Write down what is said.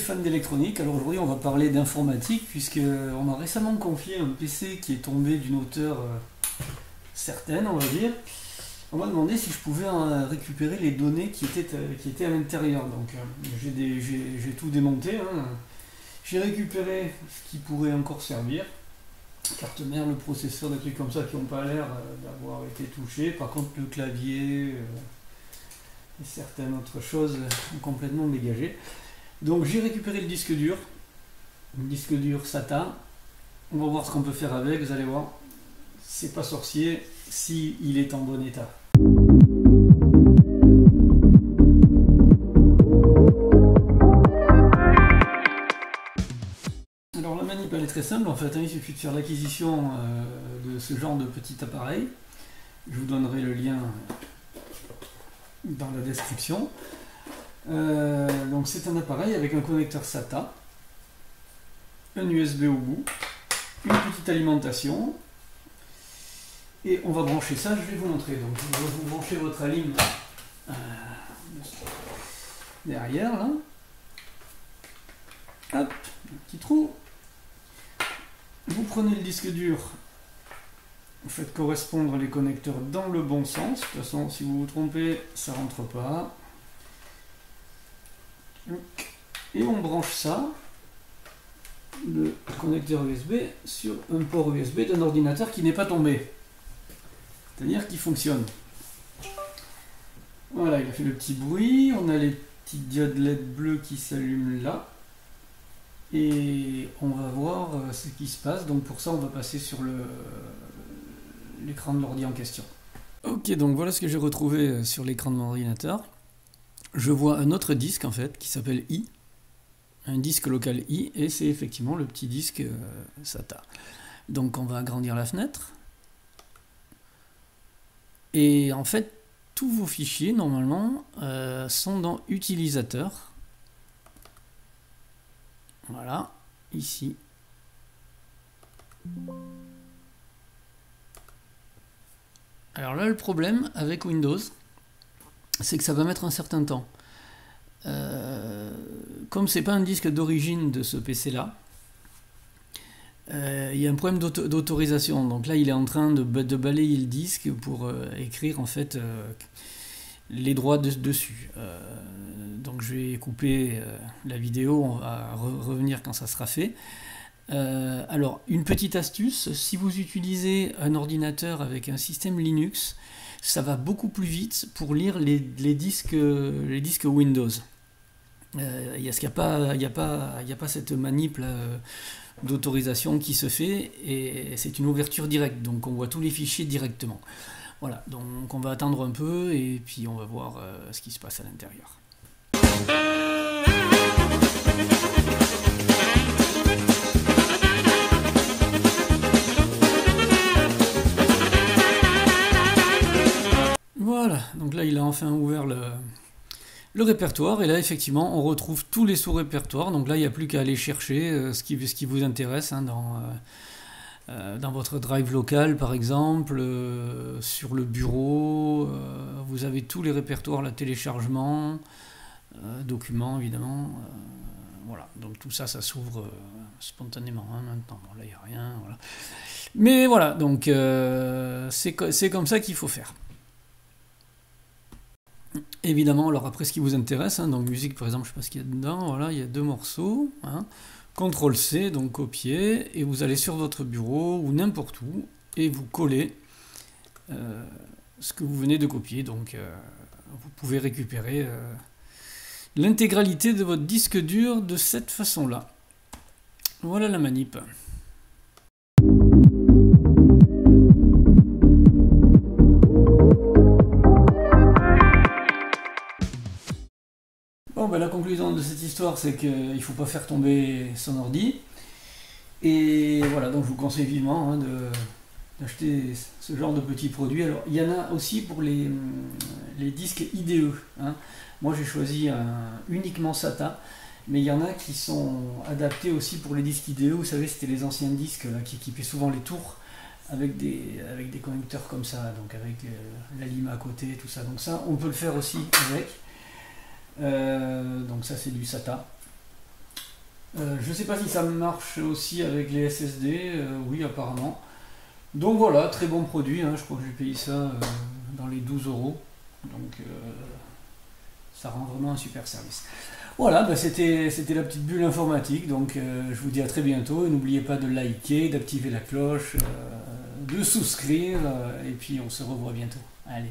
fans d'électronique. Alors aujourd'hui on va parler d'informatique puisque on m'a récemment confié un PC qui est tombé d'une hauteur certaine, on va dire. On m'a demandé si je pouvais récupérer les données qui étaient à l'intérieur. Donc j'ai tout démonté, hein. J'ai récupéré ce qui pourrait encore servir. Carte mère, le processeur, des trucs comme ça qui n'ont pas l'air d'avoir été touchés. Par contre le clavier et certaines autres choses sont complètement dégagées. Donc j'ai récupéré le disque dur SATA. On va voir ce qu'on peut faire avec, vous allez voir. C'est pas sorcier si il est en bon état. Alors la manip elle est très simple en fait, il suffit de faire l'acquisition de ce genre de petit appareil. Je vous donnerai le lien dans la description. Donc c'est un appareil avec un connecteur SATA, un USB au bout, une petite alimentation, et on va brancher ça, je vais vous montrer. Donc vous branchez votre alim derrière là, hop, un petit trou, vous prenez le disque dur, vous faites correspondre les connecteurs dans le bon sens. De toute façon si vous vous trompez ça rentre pas. Et on branche ça, le connecteur USB, sur un port USB d'un ordinateur qui n'est pas tombé. C'est-à-dire qu'il fonctionne. Voilà, il a fait le petit bruit, on a les petites diodes LED bleues qui s'allument là. Et on va voir ce qui se passe. Donc pour ça on va passer sur l'écran de l'ordi en question. Ok, donc voilà ce que j'ai retrouvé sur l'écran de mon ordinateur. Je vois un autre disque en fait qui s'appelle I, un disque local I, et c'est effectivement le petit disque SATA. Donc on va agrandir la fenêtre, et en fait tous vos fichiers normalement sont dans utilisateur. Voilà, ici. Alors là le problème avec Windows, c'est que ça va mettre un certain temps. Comme c'est pas un disque d'origine de ce PC là, il y a un problème d'autorisation. Donc là il est en train de balayer le disque pour écrire en fait les droits dessus. Donc je vais couper la vidéo, on va revenir quand ça sera fait. Alors une petite astuce, si vous utilisez un ordinateur avec un système Linux, ça va beaucoup plus vite pour lire les disques Windows. Il n'y a pas cette manip d'autorisation qui se fait, et c'est une ouverture directe, donc on voit tous les fichiers directement. Voilà, donc on va attendre un peu et puis on va voir ce qui se passe à l'intérieur. Voilà, donc là il a enfin ouvert le répertoire, et là effectivement on retrouve tous les sous-répertoires. Donc là il n'y a plus qu'à aller chercher ce qui vous intéresse, hein, dans votre drive local par exemple, sur le bureau, vous avez tous les répertoires, la téléchargement, documents évidemment, voilà, donc tout ça s'ouvre spontanément, hein, maintenant. Bon, là il n'y a rien, voilà. Mais voilà, donc c'est comme ça qu'il faut faire. Évidemment, alors après ce qui vous intéresse, hein, donc musique par exemple, je ne sais pas ce qu'il y a dedans, voilà, il y a 2 morceaux, hein. CTRL-C, donc copier, et vous allez sur votre bureau ou n'importe où, et vous collez ce que vous venez de copier. Donc vous pouvez récupérer l'intégralité de votre disque dur de cette façon-là. Voilà la manip. Bon, ben, la conclusion de cette histoire, c'est qu'il ne faut pas faire tomber son ordi. Et voilà, donc je vous conseille vivement, hein, d'acheter ce genre de petits produits. Alors il y en a aussi pour les disques IDE, hein. Moi j'ai choisi uniquement SATA, mais il y en a qui sont adaptés aussi pour les disques IDE. Vous savez, c'était les anciens disques là, qui équipaient souvent les tours avec des connecteurs comme ça, donc avec la lime à côté, tout ça. Donc ça, on peut le faire aussi avec. Donc ça c'est du SATA. Je ne sais pas si ça marche aussi avec les SSD, oui apparemment. Donc voilà, très bon produit, hein, je crois que j'ai payé ça dans les 12 euros. Donc ça rend vraiment un super service. Voilà, bah, c'était la petite bulle informatique, donc je vous dis à très bientôt. Et n'oubliez pas de liker, d'activer la cloche, de souscrire, et puis on se revoit bientôt. Allez.